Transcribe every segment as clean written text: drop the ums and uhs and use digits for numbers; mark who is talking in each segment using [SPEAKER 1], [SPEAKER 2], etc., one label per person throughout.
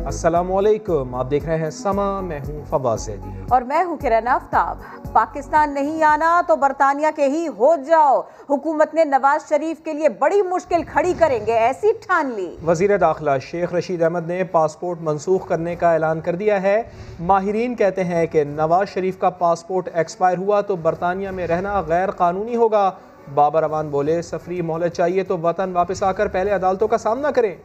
[SPEAKER 1] अस्सलामुअलैकुम, आप देख रहे हैं समा। मैं हूं फवाद सैदी
[SPEAKER 2] और मैं हूं किरण आफ्ताब। पाकिस्तान नहीं आना तो बरतानिया के ही हो जाओ। हुकूमत ने नवाज शरीफ के लिए बड़ी मुश्किल खड़ी करेंगे ऐसी ठान ली।
[SPEAKER 1] वजीर दाखिला शेख रशीद अहमद ने पासपोर्ट मनसूख करने का ऐलान कर दिया है। माहिरीन कहते हैं कि नवाज शरीफ का पासपोर्ट एक्सपायर हुआ तो बरतानिया में रहना गैर कानूनी होगा। बाबर अवान बोले, सफरी मोहलत चाहिए तो वतन वापस आकर पहले अदालतों का सामना करें।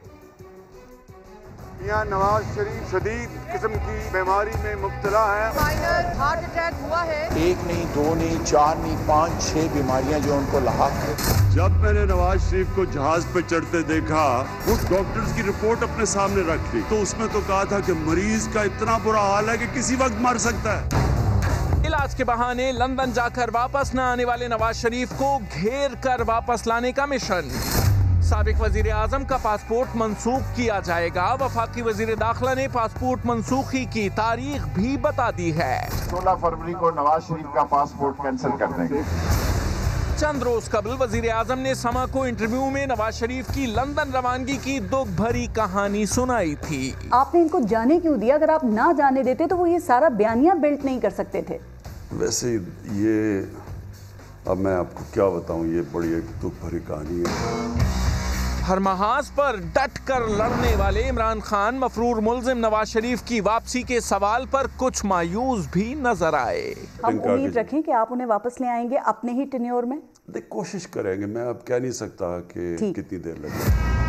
[SPEAKER 3] यहाँ नवाज शरीफ शदीद किस्म की बीमारी में मुब्तला है।
[SPEAKER 2] माइनर हार्ट अटैक हुआ है।
[SPEAKER 4] 1 नहीं, 2 नहीं, 4 नहीं, 5, 6 बीमारियां जो उनको लाक है।
[SPEAKER 3] जब मैंने नवाज शरीफ को जहाज पे चढ़ते देखा, उस डॉक्टर्स की रिपोर्ट अपने सामने रख ली तो उसमें तो कहा था कि मरीज का इतना बुरा हाल है कि किसी वक्त मर सकता है।
[SPEAKER 5] इलाज के बहाने लंदन जाकर वापस न आने वाले नवाज शरीफ को घेर कर वापस लाने का मिशन। साबिक वजीर आजम का पासपोर्ट मंसूख किया जाएगा। वफाकी वजीर दाखिला ने पासपोर्ट मंसूखी की तारीख भी बता दी है।
[SPEAKER 4] 16 फरवरी को नवाज शरीफ का पासपोर्ट कैंसिल कर देंगे।
[SPEAKER 5] चंद रोज कबल वजीर आजम ने समा को इंटरव्यू में नवाज शरीफ की लंदन रवानगी की दुख भरी कहानी सुनाई थी।
[SPEAKER 2] आपने इनको जाने क्यों दिया? अगर आप ना जाने देते तो वो ये सारा बयानिया बिल्ट नहीं कर सकते थे।
[SPEAKER 6] वैसे ये अब मैं आपको क्या बताऊं, ये बड़ी एक दुख भरी कहानी है।
[SPEAKER 5] हर महाज पर डट कर लड़ने वाले इमरान खान मफरूर मुल्जिम नवाज शरीफ की वापसी के सवाल पर कुछ मायूस भी नजर आए।
[SPEAKER 2] हम उम्मीद रखें कि आप उन्हें वापस ले आएंगे अपने ही टेन्योर में।
[SPEAKER 6] कोशिश करेंगे, मैं अब कह नहीं सकता कि कितनी देर लगेगी।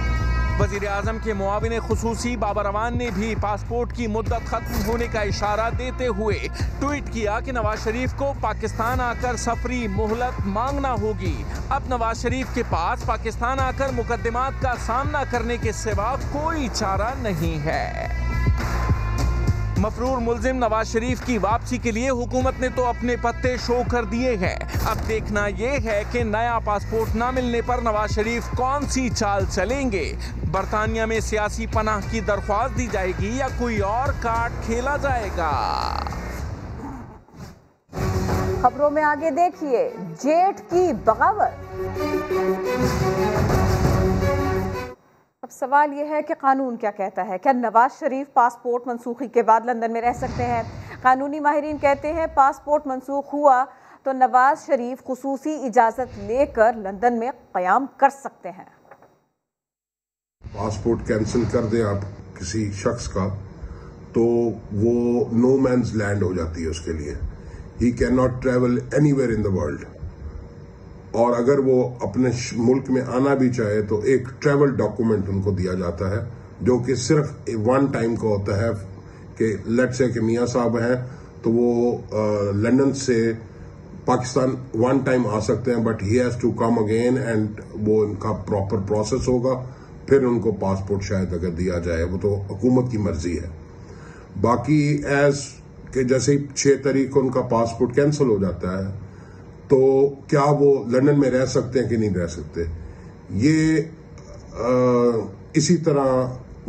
[SPEAKER 5] वजीर आजम के मुआविन खुसूसी बाबर अवान ने भी पासपोर्ट की मुद्दत खत्म होने का इशारा देते हुए ट्वीट किया कि नवाज शरीफ को पाकिस्तान आकर सफरी मोहलत मांगना होगी। अब नवाज शरीफ के पास पाकिस्तान आकर मुकदमात का सामना करने के सिवा कोई चारा नहीं है। मफरूर मुल्जिम नवाज शरीफ की वापसी के लिए हुकूमत ने तो अपने पत्ते शो कर दिए हैं। अब देखना यह है कि नया पासपोर्ट न मिलने पर नवाज शरीफ कौन सी चाल चलेंगे। बरतानिया में सियासी पनाह की दरख्वास्त दी जाएगी या कोई और कार्ड खेला जाएगा।
[SPEAKER 2] खबरों में आगे देखिए, जेठ की बगावत। अब सवाल यह है कि कानून क्या कहता है। क्या नवाज शरीफ पासपोर्ट मनसूखी के बाद लंदन में रह सकते हैं? कानूनी माहिरीन कहते हैं पासपोर्ट मनसूख हुआ तो नवाज शरीफ खुसूसी इजाज़त लेकर लंदन में क़याम कर सकते हैं।
[SPEAKER 7] पासपोर्ट कैंसिल कर दें आप किसी शख्स का तो वो नो मैन्स लैंड हो जाती है उसके लिए। He can not travel anywhere in the world. और अगर वो अपने मुल्क में आना भी चाहे तो एक ट्रैवल डॉक्यूमेंट उनको दिया जाता है जो कि सिर्फ 1 टाइम का होता है कि लेट्स से कि मियाँ साहब हैं तो वो लंदन से पाकिस्तान 1 टाइम आ सकते हैं, but he has to come again and वो उनका प्रॉपर प्रोसेस होगा, फिर उनको पासपोर्ट शायद अगर दिया जाए, वो तो हुकूमत की मर्जी है। बाकी एज के जैसे ही 6 तारीख को उनका पासपोर्ट कैंसिल हो जाता है तो क्या वो लंदन में रह सकते हैं कि नहीं रह सकते, ये इसी तरह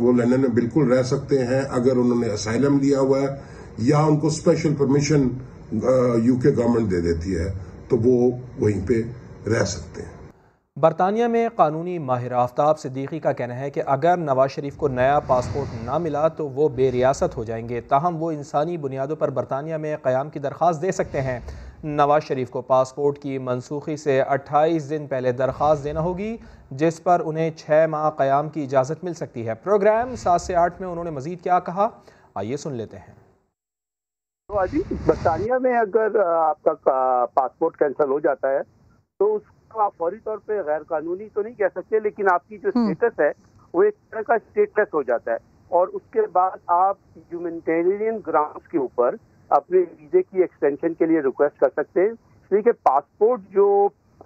[SPEAKER 7] वो लंदन में बिल्कुल रह सकते हैं अगर उन्होंने असाइलम लिया हुआ है या उनको स्पेशल परमिशन यूके गवर्नमेंट दे देती है तो वो वहीं पे रह सकते हैं।
[SPEAKER 1] बरतानिया में कानूनी माहिर आफ्ताब सिद्दीकी का कहना है कि अगर नवाज शरीफ को नया पासपोर्ट ना मिला तो वो बेरियासत हो जाएंगे। ताहम वो इंसानी बुनियादों पर बरतानिया में क़याम की दरख्वास्त दे सकते हैं। नवाज शरीफ को पासपोर्ट की मनसूखी से 28 दिन पहले दरख्वास्त देना होगी, जिस पर उन्हें 6 माह क़याम की इजाज़त मिल सकती है। प्रोग्राम 7 से 8 में उन्होंने मज़ीद क्या कहा, आइए सुन लेते हैं।
[SPEAKER 8] तो अजीज, बरतानिया में अगर आपका पासपोर्ट कैंसिल हो जाता है तो उसको आप फौरी तौर पे गैर कानूनी तो नहीं कह सकते, लेकिन आपकी जो स्टेटस है वो एक तरह का स्टेटलेस हो जाता है और उसके बाद आप ह्यूमैनिटेरियन ग्राउंड्स के ऊपर अपने वीजे की एक्सटेंशन के लिए रिक्वेस्ट कर सकते हैं। इसलिए कि पासपोर्ट जो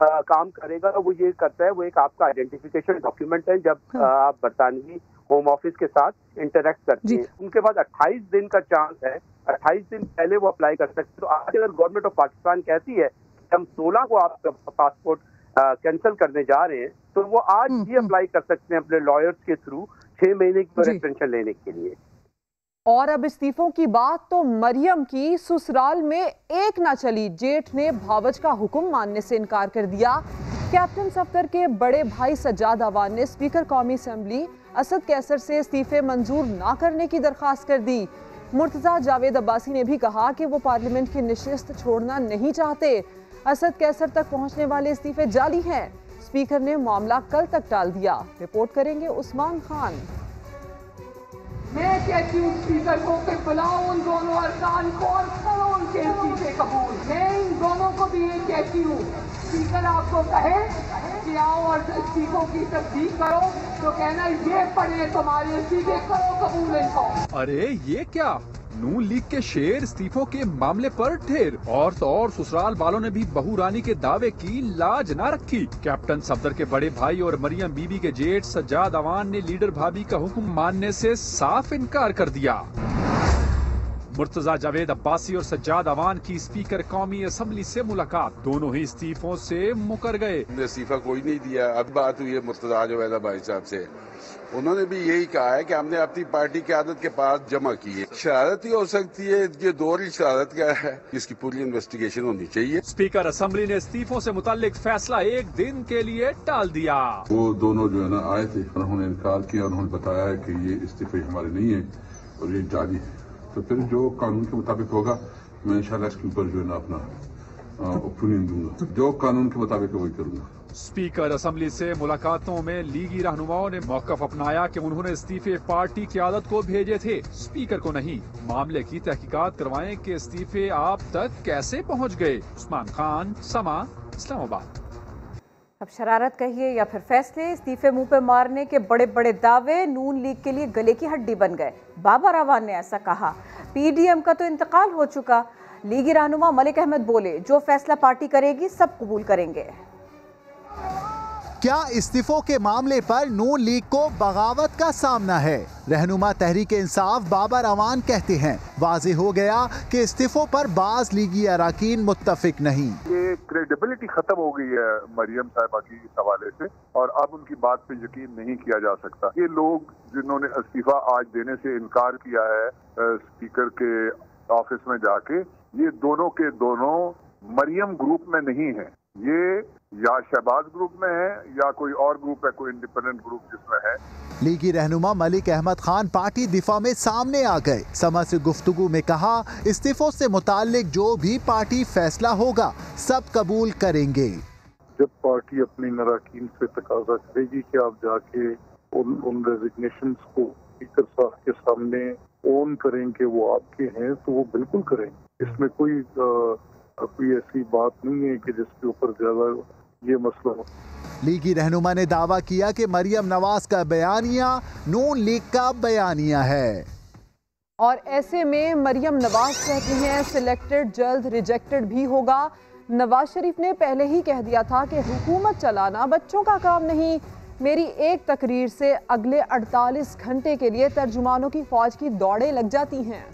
[SPEAKER 8] काम करेगा वो ये करता है, वो एक आपका आइडेंटिफिकेशन डॉक्यूमेंट है। जब आप बरतानवी होम ऑफिस के साथ इंटरेक्ट करते हैं उनके बाद 28 दिन का चांस है, 28 दिन पहले वो अप्लाई कर सकते हैं। तो आज अगर गवर्नमेंट ऑफ पाकिस्तान कहती है कि हम 16 को आपका पासपोर्ट कैंसिल करने जा रहे हैं तो वो आज ही अप्लाई कर सकते हैं अपने लॉयर्स के थ्रू 6 महीने की एक्सटेंशन लेने के लिए।
[SPEAKER 9] और अब इस्तीफों की बात तो मरियम की ससुराल में एक ना चली। जेठ ने भावज का हुक्म मानने से इनकार कर दिया। कैप्टन सफदर के बड़े भाई सज्जाद अवान ने स्पीकर कौमी असम्बली असद कैसर से इस्तीफे मंजूर ना करने की दरख्वास्त कर दी। मुर्तजा जावेद अब्बासी ने भी कहा कि वो पार्लियामेंट की नशिस्त छोड़ना नहीं चाहते। असद कैसर तक पहुंचने वाले इस्तीफे जाली हैं। स्पीकर ने मामला कल तक टाल दिया। रिपोर्ट करेंगे उस्मान खान।
[SPEAKER 10] मैं कहती हूँ स्पीकर को कि बुलाओ उन दोनों अरकान को और करो उनके इस्तीफे कबूल। मैं इन दोनों को भी ये कहती हूँ, स्पीकर आपको कहे कि आओ और इस्तीफों की तस्दीक करो तो कहना ये पढ़े तुम्हारे इस्तीफे, करो कबूल इनको।
[SPEAKER 11] अरे ये क्या, नून लीग के शेर इस्तीफों के मामले पर ढेर। और तो और ससुराल वालों ने भी बहू रानी के दावे की लाज ना रखी। कैप्टन सफदर के बड़े भाई और मरियम बीबी के जेठ सज्जाद अवान ने लीडर भाभी का हुक्म मानने से साफ इनकार कर दिया। मुर्तजा जावेद अब्बासी और सज्जाद अवान की स्पीकर कौमी असम्बली से मुलाकात, दोनों ही इस्तीफों से मुकर गए।
[SPEAKER 6] इस्तीफा कोई नहीं दिया। अब बात हुई है मुर्तजा जावेद भाई साहब से, उन्होंने भी यही कहा है कि हमने अपनी पार्टी क़यादत के पास जमा की है। शरारत ही हो सकती है, ये दौर ही शरारत का है, इसकी पूरी इन्वेस्टिगेशन होनी चाहिए।
[SPEAKER 11] स्पीकर असम्बली ने इस्तीफों से मुताल्लिक फैसला एक दिन के लिए टाल दिया।
[SPEAKER 12] वो दोनों जो है ना आए थे, उन्होंने इनकार किया, उन्होंने बताया है कि ये इस्तीफे हमारे नहीं है और ये जाली है। तो फिर जो कानून के मुताबिक होगा मैं इंशाल्लाह इसके ऊपर जो है ना अपना ओपिनियन दूंगा, जो कानून के मुताबिक वही करूंगा।
[SPEAKER 11] स्पीकर असम्बली से मुलाकातों में लीगी रहनुमाओं ने मौकफ अपनाया कि उन्होंने इस्तीफे पार्टी क़यादत को भेजे थे, स्पीकर को नहीं। मामले की तहकीकात करवाएं कि इस्तीफे आप तक कैसे पहुंच गए। उस्मान खान, समा, इस्लामाबाद।
[SPEAKER 2] अब शरारत कहिए या फिर फैसले, इस्तीफे मुंह पे मारने के बड़े बड़े दावे नून लीग के लिए गले की हड्डी बन गए। बाबर अवान ने ऐसा कहा। पीडीएम का तो इंतकाल हो चुका। लीगी रहनुमा मलिक अहमद बोले, जो फैसला पार्टी करेगी सब कबूल करेंगे।
[SPEAKER 13] क्या इस्तीफों के मामले पर नून लीग को बगावत का सामना है? रहनुमा तहरीक इंसाफ बाबर अवान कहते हैं, वाज़ेह हो गया कि इस्तीफों पर बाज लीगी अराकीन मुत्तफिक नहीं।
[SPEAKER 14] ये क्रेडिबिलिटी खत्म हो गई है मरियम साहिबा की इस हवाले से, और अब उनकी बात पे यकीन नहीं किया जा सकता। ये लोग जिन्होंने इस्तीफा आज देने से इनकार किया है स्पीकर के ऑफिस में जाके, ये दोनों के दोनों मरियम ग्रुप में नहीं है। ये या शहबाज ग्रुप में है या कोई और ग्रुप है, कोई इंडिपेंडेंट ग्रुप जिसमें है।
[SPEAKER 13] लीगी रहनुमा मलिक अहमद खान पार्टी दिफा में सामने आ गए। समा से गुफ्तगू में कहा, इस्तीफों से मुताल्लिक जो भी पार्टी फैसला होगा सब कबूल करेंगे।
[SPEAKER 14] जब पार्टी अपनी अरकान से तकाजा करेगी कि आप जाके उन रेजिग्नेशन को स्पीकर साहब के सामने ओन करें कि वो आपके हैं, तो वो बिल्कुल करेंगे। इसमें कोई ऐसी बात नहीं है कि जिसके ऊपर ज्यादा ये मसला हो।
[SPEAKER 13] लीगी रहनुमा ने दावा किया कि मरियम नवाज का बयानिया नून लीग का बयानिया है।
[SPEAKER 9] और ऐसे में मरियम नवाज कहती हैं सिलेक्टेड जल्द रिजेक्टेड भी होगा। नवाज शरीफ ने पहले ही कह दिया था कि हुकूमत चलाना बच्चों का काम नहीं। मेरी एक तकरीर से अगले 48 घंटे के लिए तर्जुमानों की फौज की दौड़ें लग जाती हैं।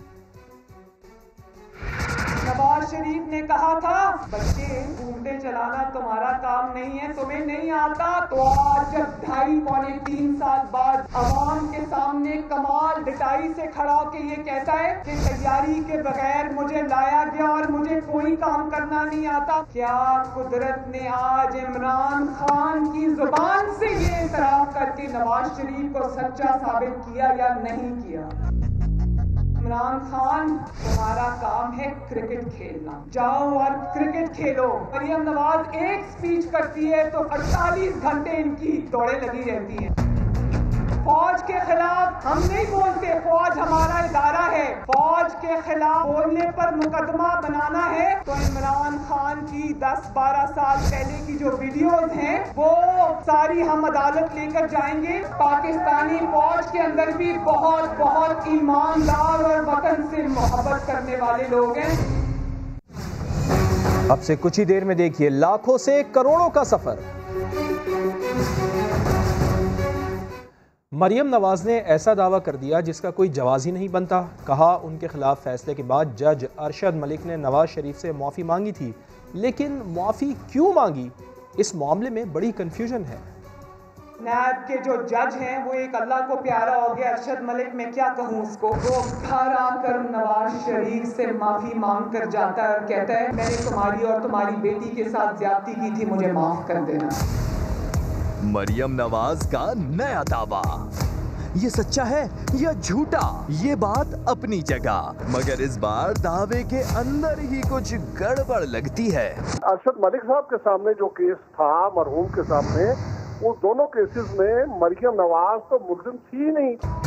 [SPEAKER 10] नवाज शरीफ ने कहा था बच्चे घूमते चलाना तुम्हारा काम नहीं है, तुम्हें नहीं आता। तो आज जब 2.5-3 साल बाद अवाम के सामने कमाल डटाई से खड़ा होकर ये कहता है कि तैयारी के बगैर मुझे लाया गया और मुझे कोई काम करना नहीं आता, क्या कुदरत ने आज इमरान खान की जुबान से ये इतराफ करके नवाज शरीफ को सच्चा साबित किया या नहीं किया? इमरान खान, तुम्हारा काम है क्रिकेट खेलना, जाओ और क्रिकेट खेलो। मरियम नवाज एक स्पीच करती है तो 48 घंटे इनकी दौड़ें लगी रहती हैं। फौज के खिलाफ हम नहीं बोलते, फौज हमारा इदारा है। फौज के खिलाफ बोलने पर मुकदमा बनाना है तो इमरान खान की 10-12 साल पहले की जो वीडियोस हैं वो सारी हम अदालत लेकर जाएंगे। पाकिस्तानी फौज के अंदर भी बहुत बहुत ईमानदार और वतन से मोहब्बत करने वाले लोग हैं।
[SPEAKER 1] अब से कुछ ही देर में देखिए लाखों से करोड़ों का सफर। मरियम नवाज ने ऐसा दावा कर दिया जिसका कोई जवाब ही नहीं बनता। कहा उनके खिलाफ फैसले के बाद जज अरशद मलिक ने नवाज शरीफ से माफ़ी मांगी थी, लेकिन माफ़ी क्यों मांगी, इस मामले में बड़ी कन्फ्यूजन है।
[SPEAKER 10] नैब के जो जज हैं वो एक अल्लाह को प्यारा हो गया अरशद मलिक, मैं क्या कहूँ उसको, वो घर आकर नवाज शरीफ से माफी मांग कर जाता है और कहता है मैंने तुम्हारी और तुम्हारी बेटी के साथ ज्यादती की थी, मुझे माफ कर देना।
[SPEAKER 15] मरियम नवाज का नया दावा, ये सच्चा है या झूठा, ये बात अपनी जगह, मगर इस बार दावे के अंदर ही कुछ गड़बड़ लगती है।
[SPEAKER 16] अरशद मलिक साहब के सामने जो केस था मरहूम के सामने, वो दोनों केसेस में मरियम नवाज तो मुल्जिम थी ही नहीं।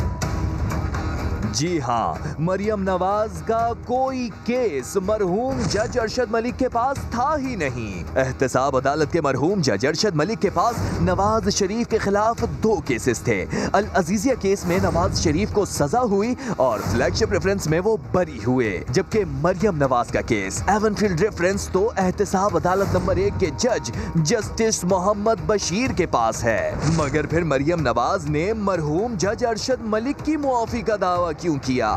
[SPEAKER 15] जी हाँ, मरियम नवाज का कोई केस मरहूम जज अरशद मलिक के पास था ही नहीं। एहतसाब अदालत के मरहूम जज अरशद मलिक के पास नवाज शरीफ के खिलाफ 2 केसेस थे। अल अजीजिया केस में नवाज शरीफ को सजा हुई और फ्लैगशिप रेफरेंस में वो बरी हुए, जबकि मरियम नवाज का केस एवनफील्ड रेफरेंस तो एहतसाब अदालत नंबर 1 के जज जस्टिस मोहम्मद बशीर के पास है। मगर फिर मरियम नवाज ने मरहूम जज अरशद मलिक की मुआफी का दावा क्यों किया?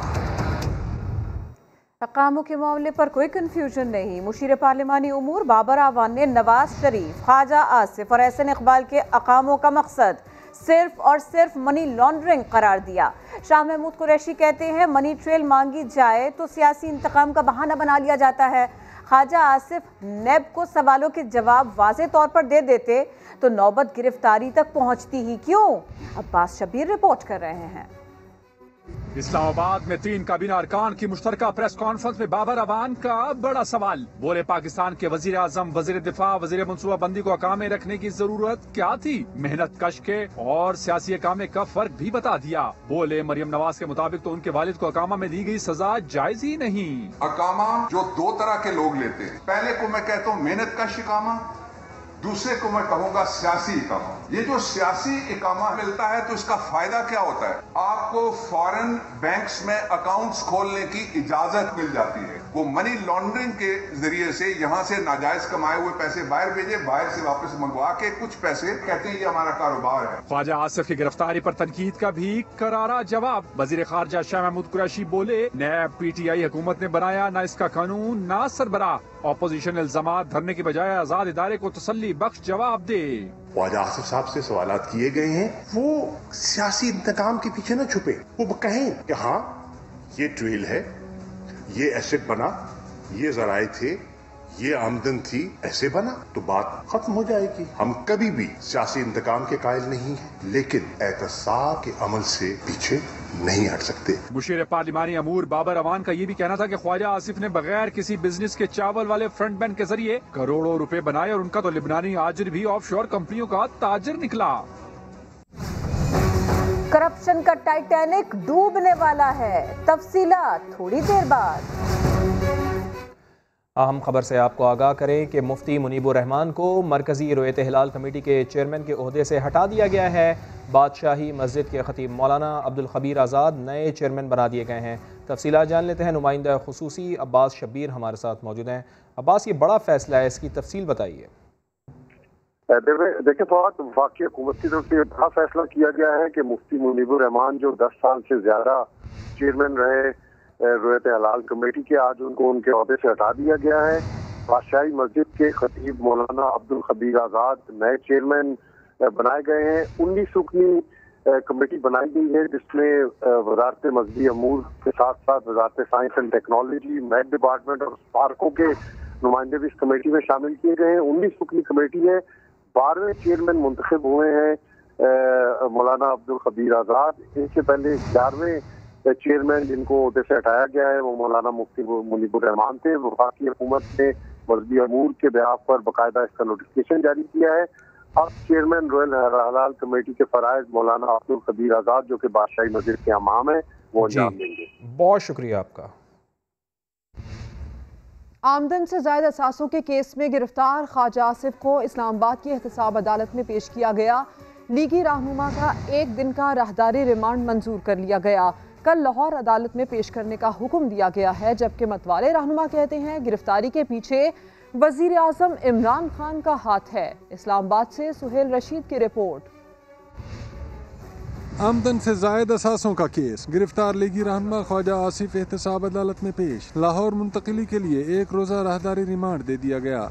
[SPEAKER 2] अकामों के मामले पर कोई कंफ्यूजन नहीं। मुशीर पार्लिमानी उमूर बाबर आवान ने नवाज शरीफ, ख्वाजा आसिफ और एहसन इकबाल के अकामों का मकसद सिर्फ और सिर्फ मनी लॉन्ड्रिंग करार दिया। शाह महमूद कुरैशी कहते हैं मनी ट्रेल मांगी जाए तो सियासी इंतकाम का बहाना बना लिया जाता है। ख्वाजा आसिफ नैब को सवालों के जवाब वाज़े तौर पर दे देते तो नौबत गिरफ्तारी तक पहुंचती ही क्यों? अब्बास शबीर रिपोर्ट कर रहे हैं।
[SPEAKER 11] इस्लामाबाद में 3 काबीना अरकान की मुश्तरका प्रेस कॉन्फ्रेंस में बाबर अवान का बड़ा सवाल। बोले पाकिस्तान के वजीर आजम, वजीर दिफा, वजीर मनसूबाबंदी को अकामे रखने की जरूरत क्या थी? मेहनत कश के और सियासी अकामे का फर्क भी बता दिया। बोले मरियम नवाज के मुताबिक तो उनके वालिद को अकामा में दी गई सजा जायज ही नहीं।
[SPEAKER 17] अकामा जो 2 तरह के लोग लेते हैं, पहले को मैं कहता हूँ मेहनत कश अकामा, दूसरे को मैं कहूंगा सियासी इकामा। ये जो सियासी इकामा मिलता है तो इसका फायदा क्या होता है? आपको फॉरेन बैंक्स में अकाउंट्स खोलने की इजाजत मिल जाती है। वो मनी लॉन्ड्रिंग के जरिए से यहाँ से नाजायज कमाए हुए पैसे बाहर भेजे, बाहर से वापस मंगवा के कुछ पैसे कहते हैं ये हमारा कारोबार है।
[SPEAKER 11] ख्वाजा आसिफ की गिरफ्तारी पर तनकीद का भी करारा जवाब। वजीर खारजा शाह महमूद कुरैशी बोले नैब PTI हुकूमत ने बनाया, ना इसका कानून ना सरबराह। ऑपोजिशन इल्जामात धरने की बजाय आजाद इदारे को तसल्ली बख्श जवाब दे।
[SPEAKER 18] ख्वाजा आसिफ साहब से सवालात किए गए हैं, वो सियासी इंतकाम के पीछे न छुपे, वो कहें कि हाँ ये ट्रेल है, ये एसेट बना, ये जराए थे, ये आमदन थी, ऐसे बना, तो बात खत्म हो जाएगी। हम कभी भी सियासी इंतकाम के कायल नहीं हैं, लेकिन एहतसाब के अमल से पीछे नहीं हट सकते।
[SPEAKER 11] मुशीर पार्लिमानी अमूर बाबर अवान का ये भी कहना था कि ख्वाजा आसिफ ने बगैर किसी बिजनेस के चावल वाले फ्रंट बैंक के जरिए करोड़ों रुपए बनाए और उनका तो लिबनानी आजिर भी ऑफशोर कंपनियों का ताजिर निकला।
[SPEAKER 2] करप्शन का टाइटैनिक डूबने वाला है, तफसीलात थोड़ी देर बाद।
[SPEAKER 1] अहम खबर से आपको आगाह करें कि मुफ्ती मुनीबुर रहमान को मरकज़ी रोयत हिलाल कमेटी के चेयरमैन के ओहदे से हटा दिया गया है। बादशाही मस्जिद के खतीब मौलाना अब्दुल खबीर आज़ाद नए चेयरमैन बना दिए गए हैं। तफसीलात जान लेते हैं। नुमाइंदा खुसूसी अब्बास शबीर हमारे साथ मौजूद हैं। अब्बास, ये बड़ा फैसला है, इसकी तफसील बताइए।
[SPEAKER 16] देखिए फवाद, वाकई हुकूमत की तरफ से बड़ा फैसला किया गया है कि मुफ्ती मुनीबुर रहमान जो 10 साल से ज्यादा चेयरमैन रहे रोयत हलाल कमेटी के, आज उनको उनके ओहदे से हटा दिया गया है। बादशाही मस्जिद के खतीब मौलाना अब्दुल खबीर आज़ाद नए चेयरमैन बनाए गए हैं। 19 रुकनी कमेटी बनाई गई है, जिसमें वजारत मजहबी अमूर के साथ साथ वजारत science and technology, math department और स्पार्को के नुमाइंदे भी इस कमेटी में शामिल किए गए हैं। 19 रुकनी कमेटी है। 12वें चेयरमैन मुंतखब हुए हैं मौलाना अब्दुल खबीर आज़ाद। इनसे पहले 11वें चेयरमैन जिनको ओहदे से हटाया गया है वो मौलाना मुफ्ती मुनीबुर रहमान थे। वफाकी हुकूमत ने मजहबी अमूर के बिहाफ पर बाकायदा इसका नोटिफिकेशन जारी किया है। अब चेयरमैन रोयल हलाल कमेटी के फराइज मौलाना अब्दुल खबीर आज़ाद जो कि बादशाही मस्जिद के इमाम है वो अंजाम देंगे।
[SPEAKER 1] बहुत शुक्रिया आपका।
[SPEAKER 9] आमदन से ज़ायद असासों के केस में गिरफ्तार ख्वाजा आसिफ को इस्लामाबाद की एहतसाब अदालत में पेश किया गया। लीगी रहनुमा का 1 दिन का राहदारी रिमांड मंजूर कर लिया गया। कल लाहौर अदालत में पेश करने का हुक्म दिया गया है, जबकि मतवाले रहनुमा कहते हैं गिरफ्तारी के पीछे वजीर आजम इमरान खान का हाथ है। इस्लामाबाद से सुहेल रशीद की रिपोर्ट।
[SPEAKER 19] आमदन से जायद असासों का केस, गिरफ्तार लीगी रहनुमा ख्वाजा आसिफ एहतसाब अदालत में पेश। लाहौर मुंतकिली के लिए 1 रोज़ा राहदारी रिमांड दे दिया गया।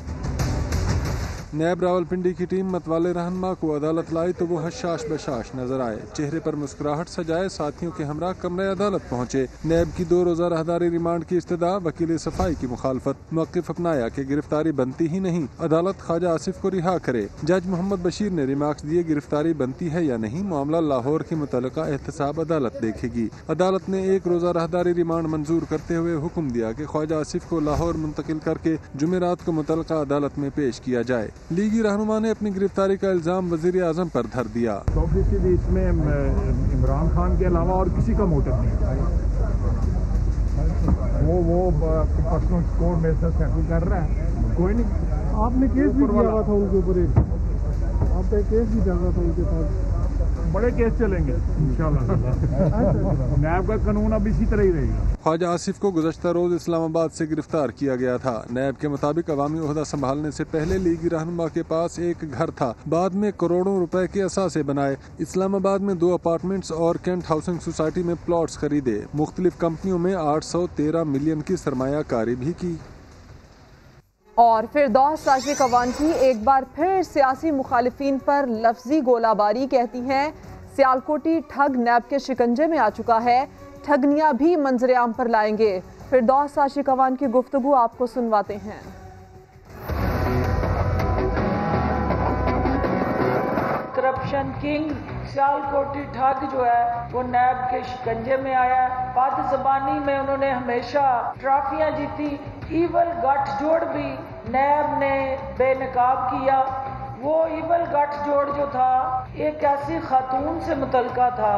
[SPEAKER 19] नैब रावलपिंडी की टीम मतवाले रहनुमा को अदालत लाई तो वो हशाश बशाश नजर आए, चेहरे पर मुस्कुराहट सजाए साथियों के हमरा कमरे अदालत पहुँचे। नैब की 2 रोजा राहदारी रिमांड की इस्तदा, वकील सफाई की मुखालफत, मौक़िफ़ अपनाया कि गिरफ्तारी बनती ही नहीं, अदालत ख्वाजा आसिफ को रिहा करे। जज मोहम्मद बशीर ने रिमार्क्स दिए गिरफ्तारी बनती है या नहीं मामला लाहौर की मुतल्लिका एहतसाब अदालत देखेगी। अदालत ने 1 रोजा राहदारी रिमांड मंजूर करते हुए हुक्म दिया कि ख्वाजा आसिफ को लाहौर मुंतकिल करके जुमेरात को मुतल्लिका अदालत में पेश किया जाए। लीगी रहनुमा ने अपनी गिरफ्तारी का इल्जाम वजीर आजम पर धर दिया।
[SPEAKER 20] इसमें इमरान खान के अलावा और किसी का मोटिव नहीं, वो पर्सनल कोर्ट में सेटल कर रहा है, कोई नहीं। आपने केस भी किया हुआ था उनके ऊपर, आपका केस भी चल रहा था उनके पास, बड़े केस चलेंगे इंशाल्लाह। नैब का कानून अब इसी तरह ही रहेगा।
[SPEAKER 19] ख्वाजा आसिफ को गुज़श्ता रोज इस्लामाबाद से गिरफ्तार किया गया था। नैब के मुताबिक अवामी ओहदा संभालने से पहले लीगी रहनुमा के पास एक घर था, बाद में करोड़ों रुपए के असासे बनाए, इस्लामाबाद में 2 अपार्टमेंट्स और कैंट हाउसिंग सोसाइटी में प्लॉट्स खरीदे, मुख्तलिफ कंपनियों में 813 मिलियन की सरमायाकारी भी की।
[SPEAKER 9] और फिरदौस राशिद कवांची एक बार फिर सियासी मुखालिफिन पर लफ्जी गोलाबारी कहती हैं सियालकोटी ठग नैब के शिकंजे में आ चुका है, ठगनियां भी मंजरे आम पर लाएंगे। फिरदौस राशिद कवान की गुफ्तगू आपको सुनवाते हैं।
[SPEAKER 21] करप्शन किंग सियालकोटी ठग जो है वो नैब के शिकंजे में आया है। बद ज़बानी में उन्होंने हमेशा ट्रॉफियां जीती, ईवल गठजोड़ भी नैब ने बेनकाब किया। वो ईवल गठजोड़ जो था एक ऐसी खातून से मुतल्लिका था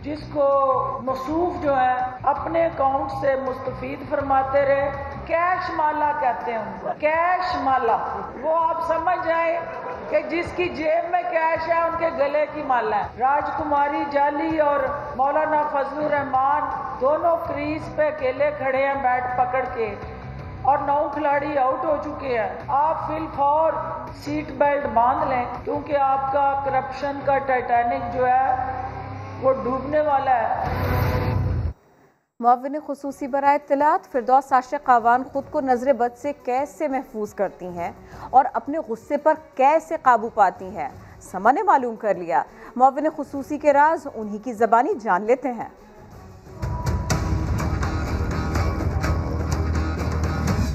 [SPEAKER 21] जिसको मसूफ जो है अपने अकाउंट से मुस्तफीद फरमाते रहे। कैश माला कहते हैं उनको, कैश माला। वो आप समझ जाए कि जिसकी जेब में कैश है उनके गले की माला है। राजकुमारी जाली और मौलाना फजलुर रहमान दोनों क्रीज पे अकेले खड़े हैं बैट पकड़ के, और 9 खिलाड़ी आउट हो चुके हैं। आप फिलफौर सीट बेल्ट बांध लें क्योंकि आपका करप्शन का टाइटैनिक जो है वो डूबने वाला है।
[SPEAKER 2] मुअव्विन खुसूसी बराए इत्तलात फिरदौस राशिद कवान खुद को नजर बद से कैसे महफूज करती हैं और अपने गुस्से पर कैसे काबू पाती हैं, समा ने मालूम कर लिया। मुअव्विन खुसूसी के राज उन्हीं की ज़बानी जान लेते हैं।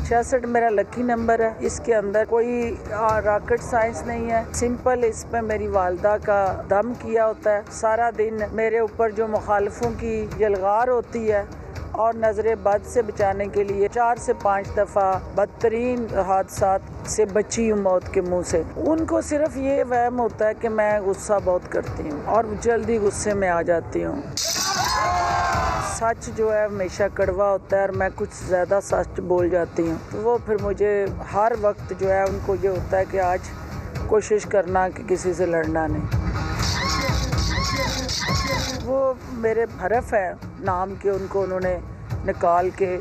[SPEAKER 21] 66 मेरा लकी नंबर है। इसके अंदर कोई रॉकेट साइंस नहीं है, सिंपल इसमें मेरी वालदा का दम किया होता है। सारा दिन मेरे ऊपर जो मुखालिफों की यलगार होती है और नजर बद से बचाने के लिए 4 से 5 दफ़ा बदतरीन हादसात से बची हूँ मौत के मुंह से। उनको सिर्फ ये वहम होता है कि मैं गुस्सा बहुत करती हूँ और जल्दी गुस्से में आ जाती हूँ। सच जो है हमेशा कड़वा होता है और मैं कुछ ज़्यादा सच बोल जाती हूँ, तो वो फिर मुझे हर वक्त जो है उनको ये होता है कि आज कोशिश करना कि किसी से लड़ना नहीं। वो मेरे हरफ है नाम के, उनको उन्होंने निकाल के,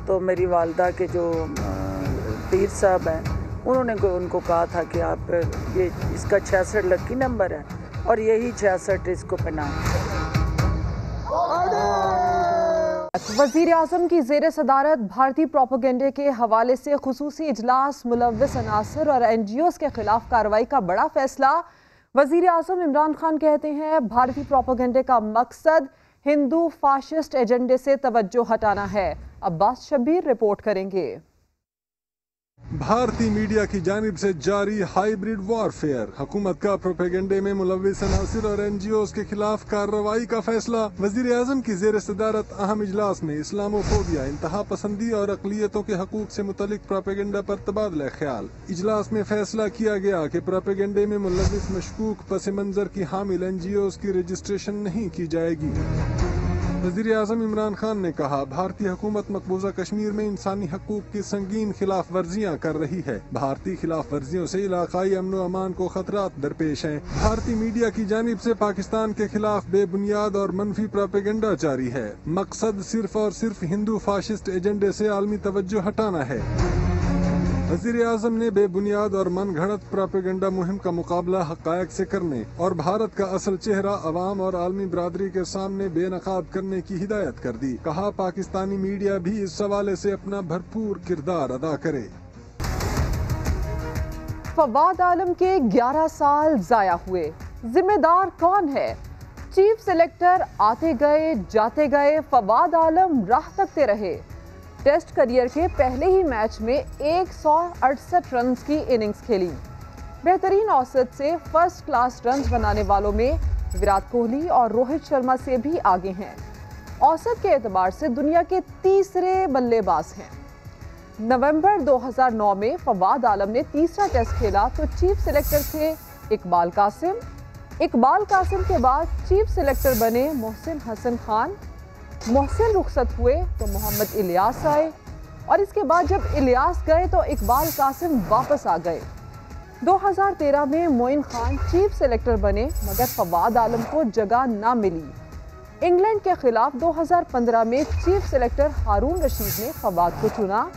[SPEAKER 21] तो मेरी वालदा के जो पीर साहब हैं उन्होंने उनको कहा था कि आप ये इसका 66 लकी नंबर है और यही 66 इसको पहनाएं।
[SPEAKER 9] वज़ीर आज़म की ज़ेर सदारत भारतीय प्रोपेगेंडे के हवाले से खुसूसी इजलास, मुलव्विस अनासर और NGOs के खिलाफ कार्रवाई का बड़ा फैसला। वज़ीर आज़म इमरान खान कहते हैं भारतीय प्रोपेगेंडे का मकसद हिंदू फाशिस्ट एजेंडे से तवज्जो हटाना है। अब्बास शब्बीर रिपोर्ट करेंगे।
[SPEAKER 19] भारतीय मीडिया की जानिब से जारी हाइब्रिड वॉरफेयर, हुकूमत का प्रोपेगेंडे में मुलव्विस अनासिर और NGOs के खिलाफ कार्रवाई का फैसला। वज़ीर आज़म की ज़ेर सदारत अहम इजलास में इस्लामोफोबिया, इंतहा पसंदी और अक़लियतों के हकूक से मुतल्लिक प्रोपेगेंडा पर तबादला ख्याल। इजलास में फैसला किया गया कि प्रोपेगेंडे में मुलव्विस मशकूक पस मंजर की हामिल NGOs की रजिस्ट्रेशन नहीं की जाएगी। वज़ीर आज़म इमरान खान ने कहा भारतीय हुकूमत मकबूजा कश्मीर में इंसानी हकूक की संगीन खिलाफ वर्जियाँ कर रही है। भारतीय खिलाफ वर्जियों से इलाकाई अमन व अमान को खतरात दरपेश हैं। भारतीय मीडिया की जानिब से पाकिस्तान के खिलाफ बेबुनियाद और मनफी प्रोपेगेंडा जारी है। मकसद सिर्फ और सिर्फ हिंदू फाशिस्ट एजेंडे से आलमी तवज्जो हटाना है। वज़ीर आज़म ने बेबुनियाद और मन घड़त प्रोपेगेंडा मुहिम का मुकाबला हक़ायक़ से करने और भारत का असल चेहरा अवाम और आलमी बरादरी के सामने बेनकाब करने की हिदायत कर दी। कहा पाकिस्तानी मीडिया भी इस हवाले से अपना भरपूर किरदार अदा करे।
[SPEAKER 9] फवाद आलम के 11 साल जाया हुए, जिम्मेदार कौन है? चीफ सेलेक्टर आते गए जाते गए, फवाद आलम राह तकते रहे। टेस्ट करियर के पहले ही मैच में 168 रन की इनिंग्स खेली। बेहतरीन औसत से फर्स्ट क्लास रन बनाने वालों में विराट कोहली और रोहित शर्मा से भी आगे हैं। औसत के एतबार से दुनिया के तीसरे बल्लेबाज हैं। नवंबर 2009 में फवाद आलम ने तीसरा टेस्ट खेला तो चीफ सेलेक्टर थे इकबाल कासिम। इकबाल कासिम के बाद चीफ सेलेक्टर बने मोहसिन हसन खान। मोहसिन रुखसत हुए तो मोहम्मद इलियास आए और इसके बाद जब इलियास गए तो इकबाल कासिम वापस आ गए। 2013 में मोइन खान चीफ सेलेक्टर बने मगर फवाद आलम को जगह ना मिली। इंग्लैंड के खिलाफ 2015 में चीफ सेलेक्टर हारून रशीद ने फवाद को चुना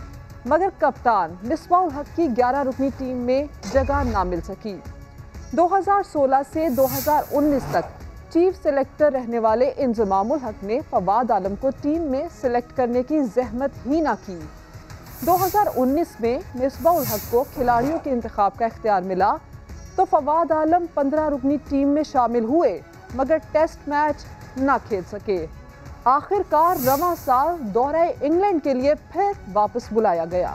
[SPEAKER 9] मगर कप्तान मिसबाह उल हक की 11 रुकनी टीम में जगह ना मिल सकी। 2016 से 2019 तक चीफ सेलेक्टर रहने वाले इंजमाम उल हक ने फवाद आलम को टीम में सिलेक्ट करने की जहमत ही ना की। 2019 में मिसबाह उल हक को खिलाड़ियों के इंतखाब का इख्तियार मिला तो फवाद आलम 15 रुकनी टीम में शामिल हुए मगर टेस्ट मैच ना खेल सके। आखिरकार रवां साल दौरे इंग्लैंड के लिए फिर वापस बुलाया गया।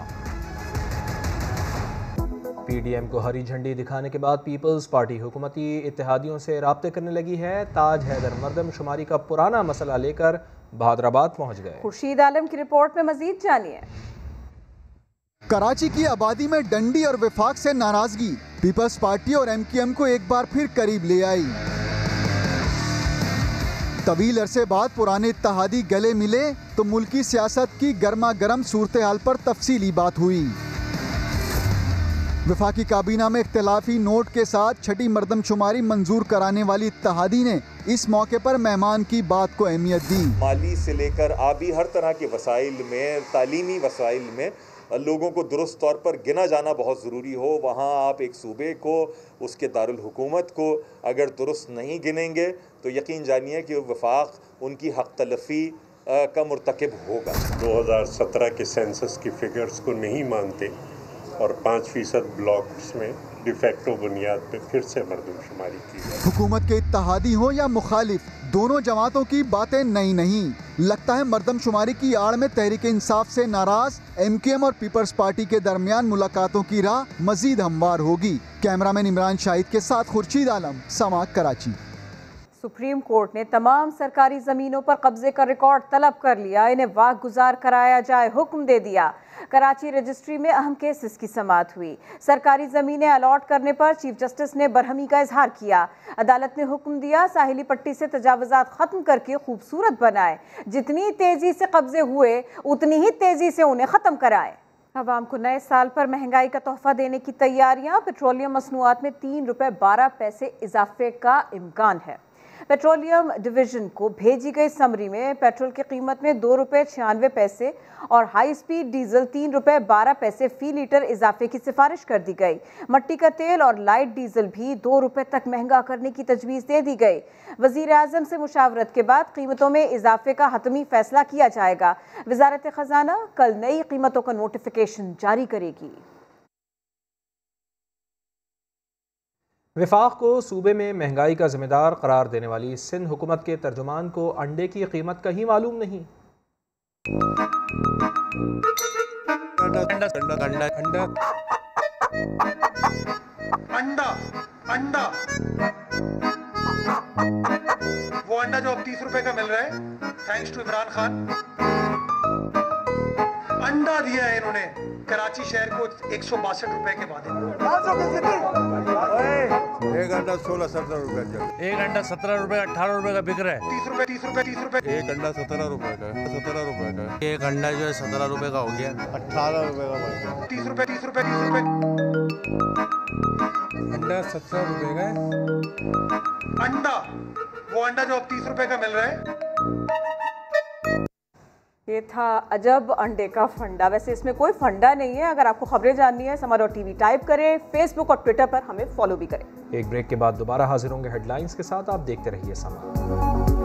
[SPEAKER 1] पीडीएम को हरी झंडी दिखाने के बाद पीपल्स पार्टी हुकूमती इत्तेहादियों से राब्ते करने लगी है। ताज हैदर मरदमशुमारी का पुराना मसला लेकर बहादराबाद पहुंच गए।
[SPEAKER 2] खुर्शीद आलम की रिपोर्ट में मजीद जानिए।
[SPEAKER 13] कराची की आबादी में डंडी और विफाक से नाराजगी पीपल्स पार्टी और एमक्यूएम को एक बार फिर करीब ले आई। तवील अरसे बाद पुराने इत्तेहादी गले मिले तो मुल्की सियासत की गर्मा गर्म सूरत हाल पर तफसीली बात हुई। वफाकी काबीना में इख्तिलाफी नोट के साथ छठी मरदमशुमारी मंजूर कराने वाली इत्तेहादी ने इस मौके पर मेहमान की बात को अहमियत दी।
[SPEAKER 3] माली से लेकर आबी हर तरह के वसाइल में, तालीमी वसाइल में लोगों को दुरुस्त तौर पर गिना जाना बहुत ज़रूरी हो। वहाँ आप एक सूबे को, उसके दारुल हुकूमत को अगर दुरुस्त नहीं गिनेंगे तो यकीन जानिए कि वफाक उनकी हक तलफ़ी का मुर्तकिब होगा।
[SPEAKER 22] 2017 के सेंसस की फिगर्स को नहीं मानते और 5% ब्लॉक्स में डिफेक्टो बुनियाद पे फिर से मरदमशुमारी की है।
[SPEAKER 13] हुकूमत के इत्तेहादी हो या मुखालिफ, दोनों जमातों की बातें नई नहीं। लगता है मरदमशुमारी की आड़ में तहरीक इंसाफ से नाराज एमक्यूएम और पीपल्स पार्टी के दरमियान मुलाकातों की राह मजीद हमवार होगी। कैमरामैन इमरान शाहिद के साथ खुर्शीद आलम, समा, कराची।
[SPEAKER 2] सुप्रीम कोर्ट ने तमाम सरकारी ज़मीनों पर कब्जे का रिकॉर्ड तलब कर लिया। इन्हें वाक गुजार कराया जाए, हुक्म दे दिया। कराची रजिस्ट्री में अहम केसेस की समाअत हुई। सरकारी ज़मीनें अलॉट करने पर चीफ जस्टिस ने बरहमी का इजहार किया। अदालत ने हुक्म दिया साहिली पट्टी से तजावुज़ात ख़त्म करके खूबसूरत बनाए। जितनी तेज़ी से कब्जे हुए उतनी ही तेज़ी से उन्हें ख़त्म कराएं। अवाम को नए साल पर महंगाई का तोहफा देने की तैयारियां। पेट्रोलियम मसनूआत में ₹3.12 इजाफे का इम्कान है। पेट्रोलियम डिवीजन को भेजी गई समरी में पेट्रोल की कीमत में ₹2.96 और हाई स्पीड डीजल ₹3.12 फी लीटर इजाफे की सिफारिश कर दी गई। मट्टी का तेल और लाइट डीजल भी ₹2 तक महंगा करने की तजवीज़ दे दी गई। वज़ीर आज़म से मुशावरत के बाद कीमतों में इजाफे का हतमी फैसला किया जाएगा। वज़ारत ख़ज़ाना कल नई कीमतों का नोटिफिकेशन जारी करेगी।
[SPEAKER 1] विफाक को सूबे में महंगाई का जिम्मेदार करार देने वाली सिंध हुकूमत के तर्जुमान को अंडे की कीमत कहीं मालूम नहीं।
[SPEAKER 18] अंडा वो अंडा जो अब 30 रुपए का मिल रहा है, थैंक्स टू इमरान खान। अंडा दिया है इन्होंने कराची शहर को 162 रुपए के बाद।
[SPEAKER 23] एक अंडा 16-17 रुपए का,
[SPEAKER 24] एक अंडा 17 रुपए 18 रुपए का बिक रहा है।
[SPEAKER 18] 30 रुपए।
[SPEAKER 23] एक अंडा 17 रुपए का है, 17 रुपए का है।
[SPEAKER 24] एक अंडा जो है 17 रुपए का हो गया,
[SPEAKER 23] 18 रुपए का बढ़ गया।
[SPEAKER 18] 30 रुपए।
[SPEAKER 23] अंडा 17 रुपए का है।
[SPEAKER 18] अंडा वो अंडा जो अब 30 रुपए का मिल रहा है।
[SPEAKER 2] ये था अजब अंडे का फंडा। वैसे इसमें कोई फंडा नहीं है। अगर आपको खबरें जाननी है समा.tv टाइप करें, फेसबुक और ट्विटर पर हमें फॉलो भी करें।
[SPEAKER 1] एक ब्रेक के बाद दोबारा हाजिर होंगे हेडलाइंस के साथ। आप देखते रहिए समा।